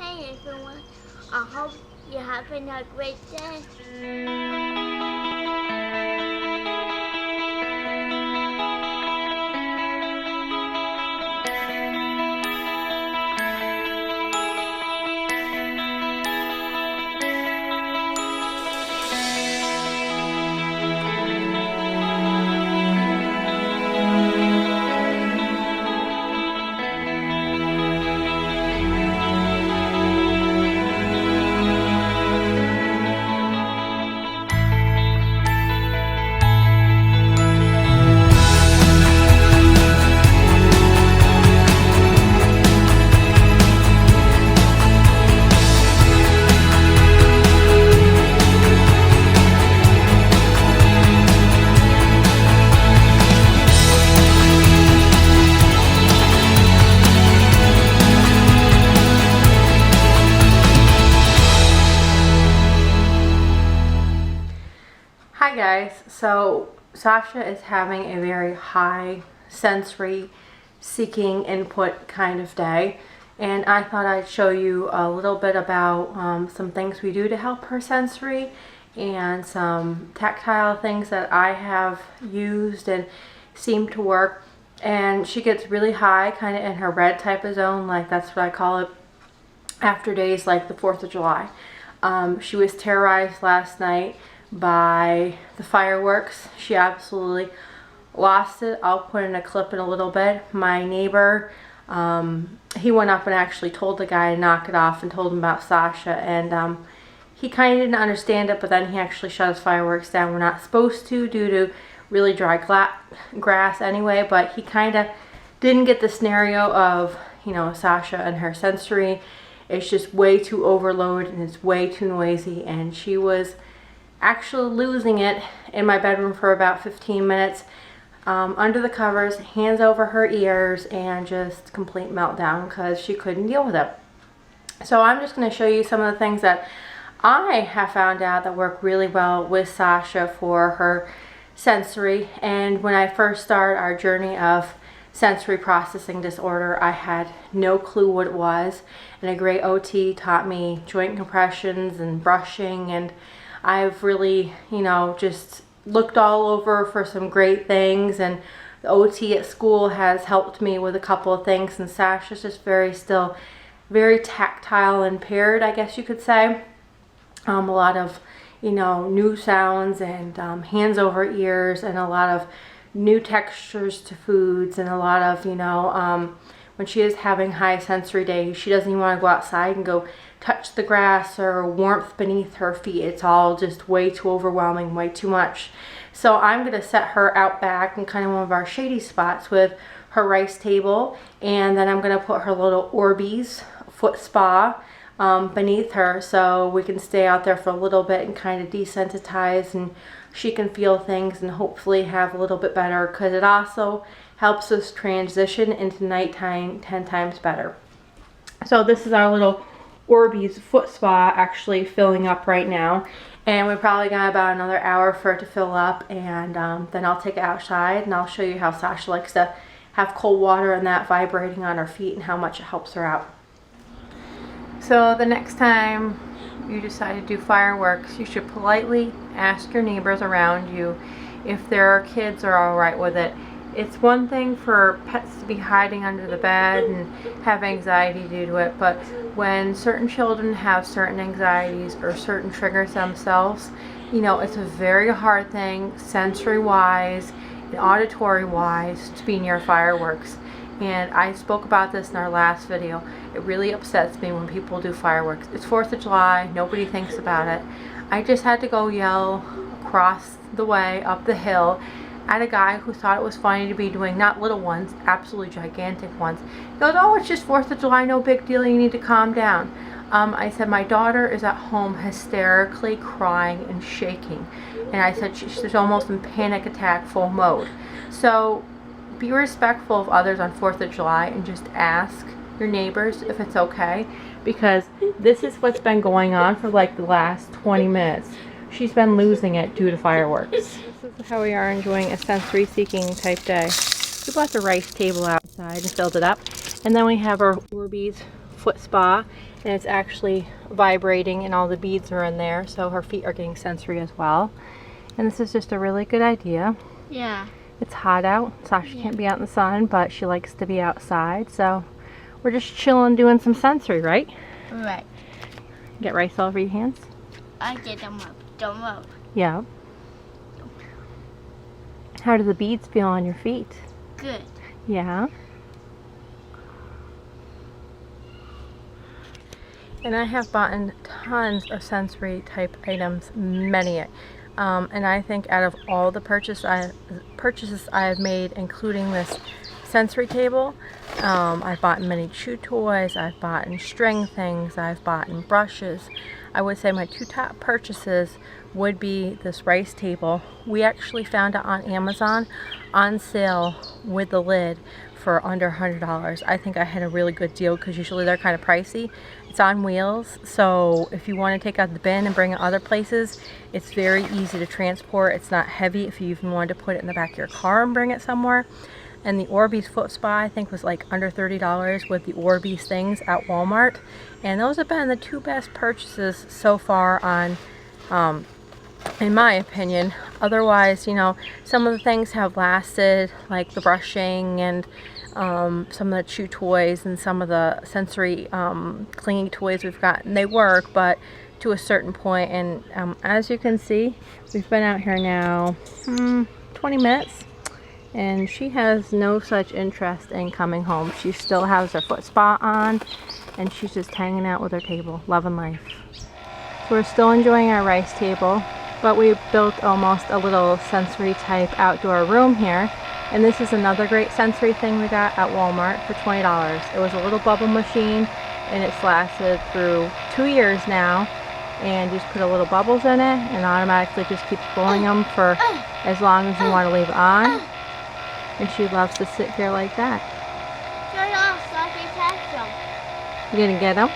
Hey everyone, I hope you're having a great day. Hi guys, so Sasha is having a very high sensory seeking input kind of day, and I thought I'd show you a little bit about some things we do to help her sensory and some tactile things that I have used and seem to work. And she gets really high kind of in her red type of zone, like that's what I call it, after days like the 4th of July. She was terrorized last night by the fireworks. She absolutely lost it. I'll put in a clip in a little bit. My neighbor, he went up and actually told the guy to knock it off and told him about Sasha, and he kind of didn't understand it, but then he actually shut his fireworks down. We're not supposed to due to really dry grass anyway, but he kind of didn't get the scenario of, you know, Sasha and her sensory. It's just way too overloaded and it's way too noisy, and she was actually losing it in my bedroom for about 15 minutes, under the covers, hands over her ears, and just complete meltdown because she couldn't deal with it. So I'm just going to show you some of the things that I have found out that work really well with Sasha for her sensory. And when I first started our journey of sensory processing disorder, I had no clue what it was, and a great OT taught me joint compressions and brushing, and I've really, you know, just looked all over for some great things, and the OT at school has helped me with a couple of things, and Sasha's just still very tactile impaired, I guess you could say. A lot of, you know, new sounds and hands over ears, and a lot of new textures to foods, and a lot of, you know, when she is having high sensory days, she doesn't even want to go outside and go touch the grass or warmth beneath her feet. It's all just way too overwhelming, way too much. So I'm going to set her out back in kind of one of our shady spots with her rice table, and then I'm going to put her little Orbeez foot spa beneath her so we can stay out there for a little bit and kind of desensitize, and she can feel things and hopefully have a little bit better, because it also helps us transition into nighttime 10 times better. So this is our little Orbeez foot spa actually filling up right now, and we probably got about another hour for it to fill up, and then I'll take it outside and I'll show you how Sasha likes to have cold water and that vibrating on her feet and how much it helps her out. So the next time you decide to do fireworks, you should politely ask your neighbors around you if their kids are alright with it. It's one thing for pets to be hiding under the bed and have anxiety due to it, but when certain children have certain anxieties or certain triggers themselves, you know, it's a very hard thing sensory-wise and auditory-wise to be near fireworks. And I spoke about this in our last video. It really upsets me when people do fireworks. It's 4th of July, nobody thinks about it. I just had to go yell across the way, up the hill, at a guy who thought it was funny to be doing not little ones, absolutely gigantic ones. He goes, "Oh, it's just 4th of July, no big deal, you need to calm down." I said, "My daughter is at home hysterically crying and shaking." And I said, she's almost in panic attack full mode. So be respectful of others on 4th of July and just ask your neighbors if it's okay, because this is what's been going on for like the last 20 minutes. She's been losing it due to fireworks. This is how we are enjoying a sensory seeking type day. We brought the rice table outside and filled it up, and then we have our Orbeez foot spa, and it's actually vibrating and all the beads are in there, so her feet are getting sensory as well. And this is just a really good idea. Yeah. It's hot out. Sasha can't be out in the sun, but she likes to be outside, so we're just chilling doing some sensory, right? Right. Get rice all over your hands? I get them up. Don't move. Yeah. How do the beads feel on your feet? Good. Yeah. And I have bought tons of sensory type items, many. And I think out of all the purchases I have made, including this sensory table, I've bought many chew toys, I've bought string things, I've bought brushes. I would say my two top purchases would be this rice table. We actually found it on Amazon on sale with the lid for under $100. I think I had a really good deal because usually they're kind of pricey. It's on wheels, so if you want to take out the bin and bring it other places, it's very easy to transport. It's not heavy if you even wanted to put it in the back of your car and bring it somewhere. And the Orbeez foot spa, I think, was like under $30 with the Orbeez things at Walmart. And those have been the two best purchases so far on, in my opinion. Otherwise, you know, some of the things have lasted, like the brushing and some of the chew toys and some of the sensory clingy toys we've gotten. They work, but to a certain point. And as you can see, we've been out here now 20 minutes. And she has no such interest in coming home. She still has her foot spa on, and she's just hanging out with her table, loving life. So we're still enjoying our rice table, but we built almost a little sensory type outdoor room here. And this is another great sensory thing we got at Walmart for $20. It was a little bubble machine, and it's lasted through 2 years now. And you just put a little bubbles in it, and automatically just keeps blowing them for as long as you want to leave it on. And she loves to sit here like that. Turn off so I can catch them. You gonna get them?